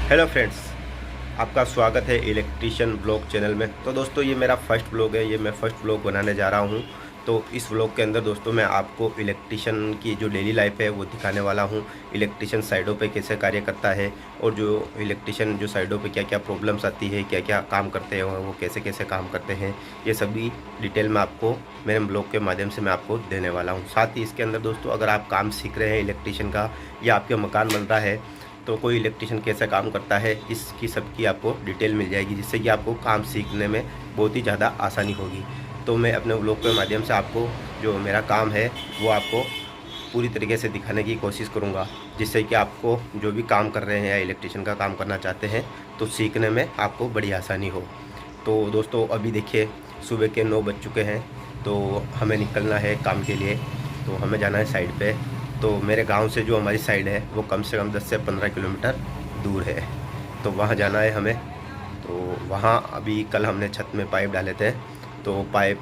Hello friends, आपका स्वागत है इलेक्ट्रिशियन ब्लॉग चैनल में। तो दोस्तों, ये मेरा फर्स्ट ब्लॉग है। ये मैं फर्स्ट ब्लॉग बनाने जा रहा हूँ। तो इस ब्लॉग के अंदर दोस्तों मैं आपको इलेक्ट्रिशियन की जो डेली लाइफ है वो दिखाने वाला हूँ। इलेक्ट्रिशियन साइडों पे कैसे कार्य करता है और जो इलेक्ट्रिशियन जो साइडों पे क्या क्या प्रॉब्लम्स आती है, क्या क्या काम करते हैं, वो कैसे कैसे काम करते हैं, ये सभी डिटेल में आपको मेरे ब्लॉग के माध्यम से मैं आपको देने वाला हूँ। साथ ही इसके अंदर दोस्तों, अगर आप काम सीख रहे हैं इलेक्ट्रिशियन का या आपके मकान बन रहा है तो कोई इलेक्ट्रिशियन कैसे काम करता है, इसकी सबकी आपको डिटेल मिल जाएगी, जिससे कि आपको काम सीखने में बहुत ही ज़्यादा आसानी होगी। तो मैं अपने व्लॉग के माध्यम से आपको जो मेरा काम है वो आपको पूरी तरीके से दिखाने की कोशिश करूँगा, जिससे कि आपको जो भी काम कर रहे हैं या इलेक्ट्रिशियन का काम करना चाहते हैं तो सीखने में आपको बड़ी आसानी हो। तो दोस्तों, अभी देखिए सुबह के 9 बज चुके हैं। तो हमें निकलना है काम के लिए। तो हमें जाना है साइड पे। तो मेरे गांव से जो हमारी साइड है वो कम से कम 10 से 15 किलोमीटर दूर है। तो वहाँ जाना है हमें। तो वहाँ अभी कल हमने छत में पाइप डाले थे, तो पाइप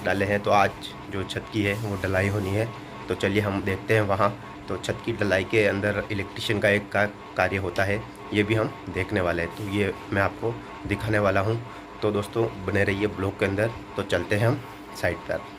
डाले हैं, तो आज जो छत की है वो ढलाई होनी है। तो चलिए हम देखते हैं वहाँ। तो छत की ढलाई के अंदर इलेक्ट्रिशियन का एक कार्य होता है, ये भी हम देखने वाले हैं। तो ये मैं आपको दिखाने वाला हूँ। तो दोस्तों, बने रहिए ब्लॉग के अंदर। तो चलते हैं हम साइड पर।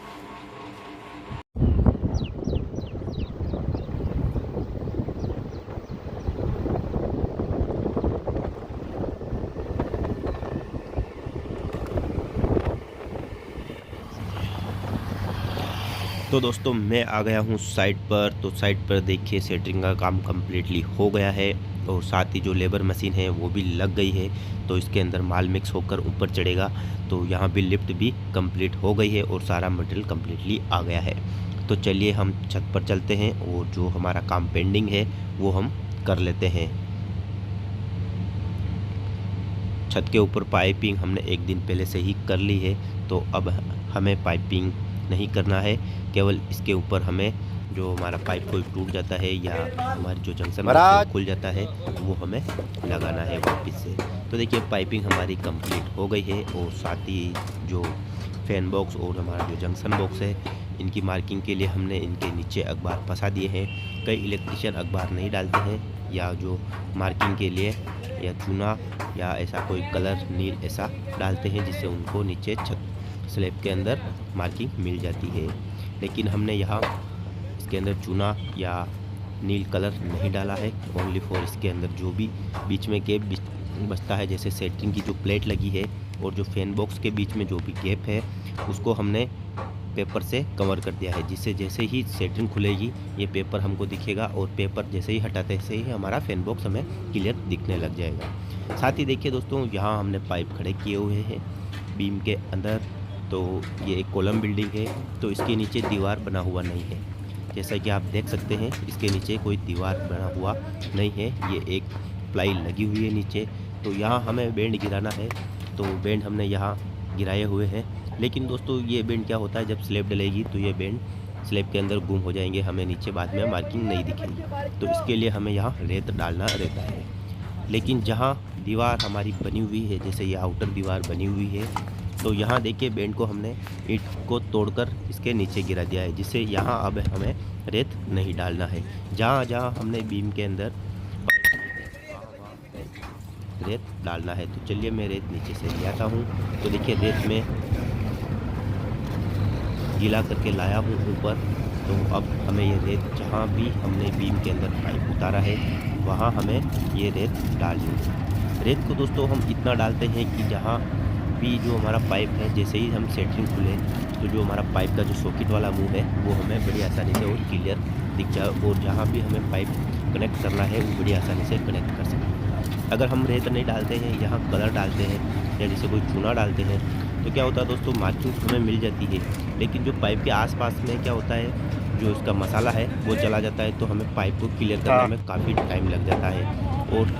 तो दोस्तों, मैं आ गया हूँ साइट पर। तो साइट पर देखिए सेंटरिंग का काम कम्प्लीटली हो गया है और साथ ही जो लेबर मशीन है वो भी लग गई है। तो इसके अंदर माल मिक्स होकर ऊपर चढ़ेगा। तो यहाँ भी लिफ्ट भी कंप्लीट हो गई है और सारा मटेरियल कम्प्लीटली आ गया है। तो चलिए हम छत पर चलते हैं और जो हमारा काम पेंडिंग है वो हम कर लेते हैं। छत के ऊपर पाइपिंग हमने एक दिन पहले से ही कर ली है। तो अब हमें पाइपिंग नहीं करना है, केवल इसके ऊपर हमें जो हमारा पाइप कोई टूट जाता है या हमारी जो जंक्शन खुल जाता है वो हमें लगाना है वापस से। तो देखिए पाइपिंग हमारी कंप्लीट हो गई है और साथ ही जो फैन बॉक्स और हमारा जो जंक्शन बॉक्स है इनकी मार्किंग के लिए हमने इनके नीचे अखबार फंसा दिए हैं। कई इलेक्ट्रिशियन अखबार नहीं डालते हैं या जो मार्किंग के लिए या चूना या ऐसा कोई कलर नील ऐसा डालते हैं, जिससे उनको नीचे छत स्लैब के अंदर मार्किंग मिल जाती है। लेकिन हमने यहाँ इसके अंदर चूना या नील कलर नहीं डाला है। ओनली फॉर इसके अंदर जो भी बीच में गैप बचता है, जैसे सेटिंग की जो प्लेट लगी है और जो फैन बॉक्स के बीच में जो भी गैप है उसको हमने पेपर से कवर कर दिया है, जिससे जैसे ही सेटिंग खुलेगी ये पेपर हमको दिखेगा और पेपर जैसे ही हटाते से ही हमारा फैन बॉक्स हमें क्लियर दिखने लग जाएगा। साथ ही देखिए दोस्तों, यहाँ हमने पाइप खड़े किए हुए हैं बीम के अंदर। तो ये एक कॉलम बिल्डिंग है, तो इसके नीचे दीवार बना हुआ नहीं है। जैसा कि आप देख सकते हैं इसके नीचे कोई दीवार बना हुआ नहीं है, ये एक प्लाई लगी हुई है नीचे। तो यहाँ हमें बेंड गिराना है, तो बेंड हमने यहाँ गिराए हुए हैं। लेकिन दोस्तों, ये बेंड क्या होता है, जब स्लैब डलेगी तो ये बेंड स्लैब के अंदर गुम हो जाएंगे, हमें नीचे बाद में मार्किंग नहीं दिखेगी। तो इसके लिए हमें यहाँ रेत डालना रहता है। लेकिन जहाँ दीवार हमारी बनी हुई है, जैसे ये आउटर दीवार बनी हुई है, तो यहाँ देखिए बेंड को हमने ईंट को तोड़कर इसके नीचे गिरा दिया है, जिससे यहाँ अब हमें रेत नहीं डालना है। जहाँ जहाँ हमने बीम के अंदर रेत डालना है। तो चलिए मैं रेत नीचे से ले आता हूँ। तो देखिए रेत में गीला करके लाया हूँ ऊपर। तो अब हमें ये रेत जहाँ भी हमने बीम के अंदर पाइप उतारा है वहाँ हमें ये रेत डालनी है। रेत को दोस्तों हम इतना डालते हैं कि जहाँ भी जो हमारा पाइप है, जैसे ही हम सेटिंग खुले तो जो हमारा पाइप का जो सॉकेट वाला मुंह है वो हमें बड़ी आसानी से और क्लियर दिख जाए, और जहाँ भी हमें पाइप कनेक्ट करना है वो बड़ी आसानी से कनेक्ट कर सकें। अगर हम रेत नहीं डालते हैं, यहाँ कलर डालते हैं या जैसे कोई चूना डालते हैं, तो क्या होता है दोस्तों, मार्किंग हमें मिल जाती है। लेकिन जो पाइप के आसपास में क्या होता है, जो इसका मसाला है वो चला जाता है, तो हमें पाइप को क्लियर करने में काफ़ी टाइम लग जाता है और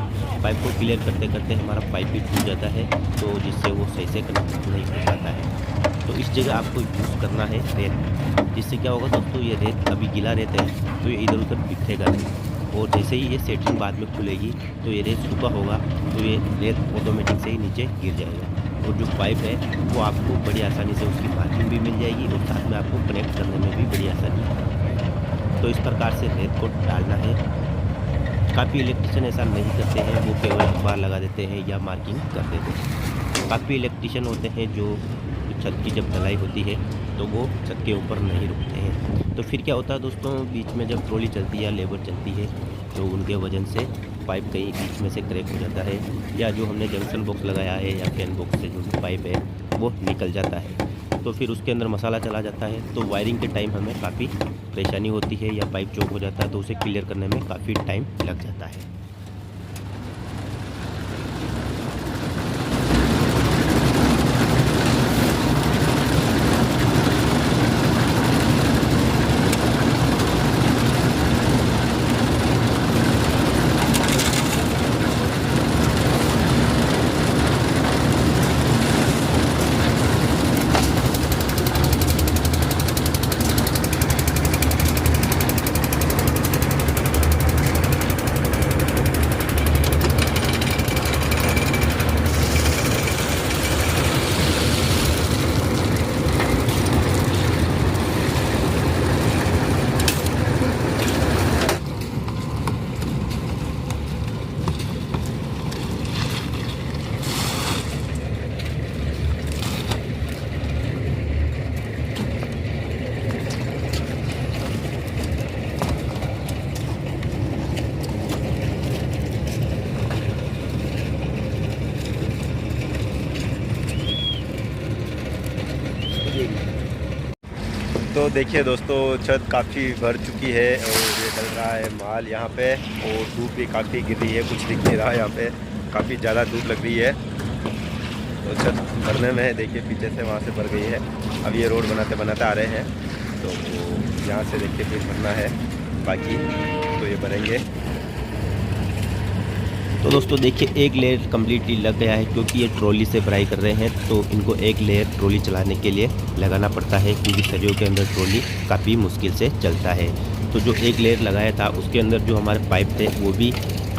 पाइप को क्लियर करते करते हमारा पाइप भी टूट जाता है, तो जिससे वो सही से कनेक्ट नहीं हो पाता है। तो इस जगह आपको यूज़ करना है रेत, जिससे क्या होगा दोस्तों, ये रेत अभी गीला रहता है तो ये इधर उधर बिखरेगा नहीं, और जैसे ही ये सेटिंग बाद में खुलेगी तो ये रेत सूखा होगा तो ये रेत ऑटोमेटिक से ही नीचे गिर जाएगा, और जो पाइप है वो आपको बड़ी आसानी से उसकी मार्किंग भी मिल जाएगी और साथ में आपको कनेक्ट करने में भी बड़ी आसानी है। तो इस प्रकार से रेत को डालना है। काफ़ी इलेक्ट्रिशियन ऐसा नहीं करते हैं, वो केवल अखबार लगा देते हैं या मार्किंग कर देते हैं। काफ़ी इलेक्ट्रिशियन होते हैं जो छत की जब ढलाई होती है तो वो छत के ऊपर नहीं रुकते हैं। तो फिर क्या होता है दोस्तों, बीच में जब ट्रॉली चलती है या लेबर चलती है तो उनके वजन से पाइप कहीं बीच में से क्रैक हो जाता है, या जो हमने जंक्शन बॉक्स लगाया है या फैन बॉक्स से जो भी पाइप है वो निकल जाता है, तो फिर उसके अंदर मसाला चला जाता है। तो वायरिंग के टाइम हमें काफ़ी परेशानी होती है, या पाइप चौक हो जाता है तो उसे क्लियर करने में काफ़ी टाइम लग जाता है। तो देखिए दोस्तों, छत काफ़ी भर चुकी है और ये डल रहा है माल यहाँ पे, और धूप भी काफ़ी गिर रही है, कुछ दिख नहीं रहा है यहाँ पे, काफ़ी ज़्यादा धूप लग रही है। तो छत भरने में है, देखिए पीछे से वहाँ से भर गई है। अब ये रोड बनाते बनाते आ रहे हैं, तो यहाँ से देखिए फिर भरना है बाकी, तो ये भरेंगे। तो दोस्तों देखिए एक लेयर कम्प्लीटली लग गया है, क्योंकि ये ट्रॉली से भराई कर रहे हैं तो इनको एक लेयर ट्रॉली चलाने के लिए लगाना पड़ता है, क्योंकि सरियों के अंदर ट्रॉली काफ़ी मुश्किल से चलता है। तो जो एक लेयर लगाया था उसके अंदर जो हमारे पाइप थे वो भी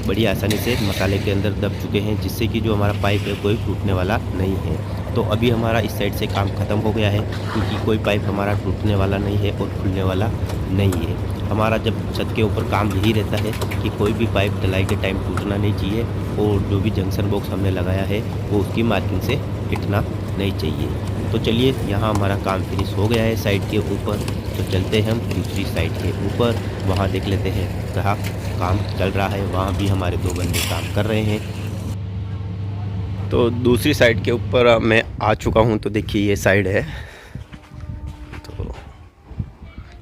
बड़ी आसानी से मसाले के अंदर दब चुके हैं, जिससे कि जो हमारा पाइप है कोई टूटने वाला नहीं है। तो अभी हमारा इस साइड से काम ख़त्म हो गया है, क्योंकि कोई पाइप हमारा टूटने वाला नहीं है और खुलने वाला नहीं है। हमारा जब छत के ऊपर काम यही रहता है कि कोई भी पाइप ढलाई के टाइम टूटना नहीं चाहिए, और जो भी जंक्शन बॉक्स हमने लगाया है वो उसकी मार्किंग से हिटना नहीं चाहिए। तो चलिए यहाँ हमारा काम फिनिश हो गया है साइड के ऊपर, तो चलते हैं हम दूसरी साइड के ऊपर, वहाँ देख लेते हैं कहाँ काम चल रहा है। वहाँ भी हमारे 2 बंदे काम कर रहे हैं। तो दूसरी साइड के ऊपर मैं आ चुका हूँ। तो देखिए ये साइड है, तो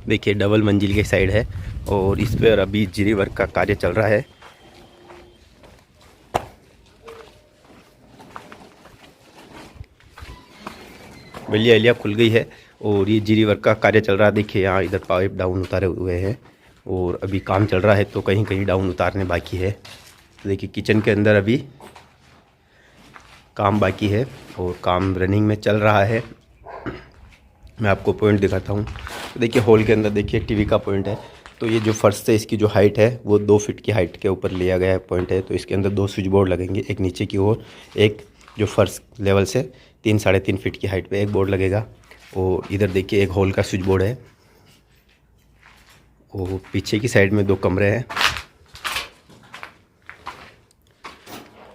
देखिए डबल मंजिल की साइड है, और इस पर अभी जीरी वर्क का कार्य चल रहा है। बलिया एलिया खुल गई है और ये जीरी वर्क का कार्य चल रहा है। देखिए यहाँ इधर पाइप डाउन उतारे हुए हैं और अभी काम चल रहा है, तो कहीं कहीं डाउन उतारने बाकी है। तो देखिए किचन के अंदर अभी काम बाकी है और काम रनिंग में चल रहा है। मैं आपको पॉइंट दिखाता हूँ। तो देखिए हॉल के अंदर देखिए टीवी का पॉइंट है। तो ये जो फर्श से इसकी जो हाइट है वो 2 फीट की हाइट के ऊपर लिया गया है पॉइंट है। तो इसके अंदर 2 स्विच बोर्ड लगेंगे, एक नीचे की ओर, एक जो फर्श लेवल से 3 साढ़े 3 फीट की हाइट पे एक बोर्ड लगेगा। और इधर देखिए एक हॉल का स्विच बोर्ड है, और पीछे की साइड में 2 कमरे हैं।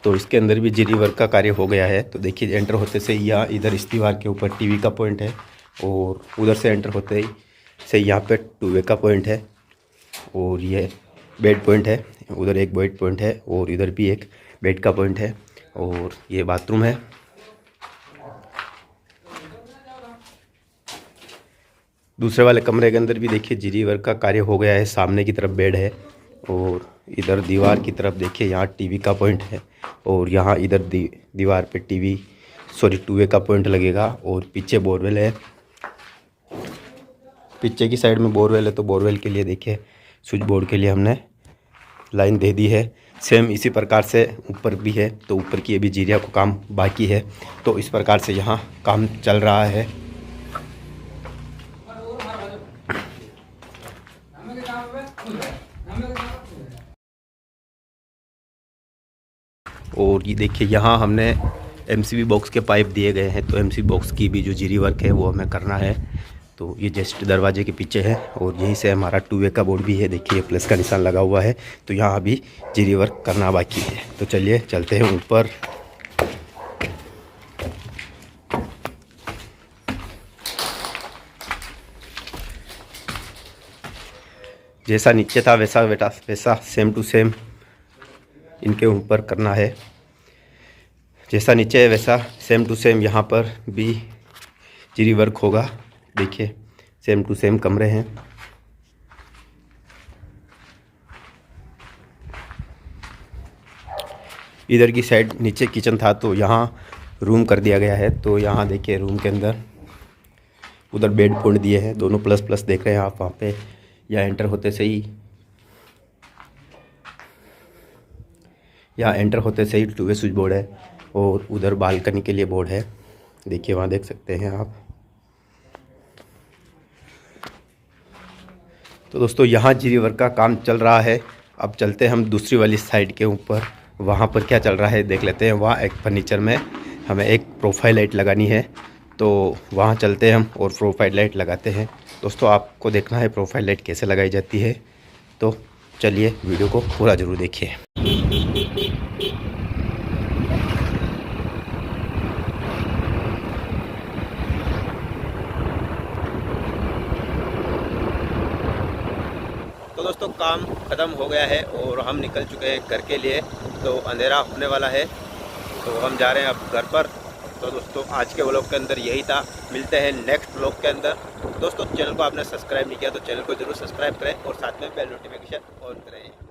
तो इसके अंदर भी जीरी वर्क का कार्य हो गया है। तो देखिए एंटर होते से यहाँ इधर इस दीवार के ऊपर टीवी का पॉइंट है, और उधर से एंटर होते ही से यहाँ पे 2 वे का पॉइंट है, और ये बेड पॉइंट है। उधर एक बेड पॉइंट है और इधर भी एक बेड का पॉइंट है, और ये बाथरूम है। दूसरे वाले कमरे के अंदर भी देखिए जीरी वर्क का कार्य हो गया है। सामने की तरफ बेड है, और इधर दीवार की तरफ देखिए यहाँ टीवी का पॉइंट है, और यहाँ इधर दीवार पे टीवी 2 वे का पॉइंट लगेगा। और पीछे बोरवेल है, पीछे की साइड में बोरवेल है। तो बोरवेल के लिए देखिए स्विच बोर्ड के लिए हमने लाइन दे दी है। सेम इसी प्रकार से ऊपर भी है, तो ऊपर की अभी जीरिया को काम बाकी है। तो इस प्रकार से यहाँ काम चल रहा है। और ये देखिए यहाँ हमने एमसीबी बॉक्स के पाइप दिए गए हैं। तो एमसीबी बॉक्स की भी जो जीरी वर्क है वो हमें करना है। तो ये जस्ट दरवाजे के पीछे है और यहीं से हमारा 2 वे का बोर्ड भी है। देखिए प्लस का निशान लगा हुआ है। तो यहाँ अभी जीरी वर्क करना बाकी है। तो चलिए चलते हैं ऊपर। जैसा नीचे था वैसा सेम टू सेम इनके ऊपर करना है। जैसा नीचे है वैसा सेम टू सेम यहाँ पर भी जीरी वर्क होगा। देखिए सेम टू सेम कमरे हैं। इधर की साइड नीचे किचन था तो यहाँ रूम कर दिया गया है। तो यहाँ देखिए रूम के अंदर उधर बेड पॉइंट दिए हैं। दोनों प्लस प्लस देख रहे हैं आप वहाँ पे। या एंटर होते से ही 2 वे स्विच बोर्ड है और उधर बालकनी के लिए बोर्ड है। देखिए वहाँ देख सकते हैं आप। तो दोस्तों यहाँ जीरी वर्क का काम चल रहा है। अब चलते हैं हम दूसरी वाली साइड के ऊपर, वहाँ पर क्या चल रहा है देख लेते हैं। वहाँ एक फर्नीचर में हमें एक प्रोफाइल लाइट लगानी है। तो वहाँ चलते हैं हम और प्रोफाइल लाइट लगाते हैं। दोस्तों आपको देखना है प्रोफाइल लाइट कैसे लगाई जाती है। तो चलिए वीडियो को पूरा ज़रूर देखिए। तो दोस्तों काम ख़त्म हो गया है और हम निकल चुके हैं घर के लिए। तो अंधेरा होने वाला है तो हम जा रहे हैं अब घर पर। तो दोस्तों आज के व्लॉग के अंदर यही था। मिलते हैं नेक्स्ट व्लॉग के अंदर। दोस्तों चैनल को आपने सब्सक्राइब नहीं किया तो चैनल को ज़रूर सब्सक्राइब करें और साथ में बेल नोटिफिकेशन ऑन करें।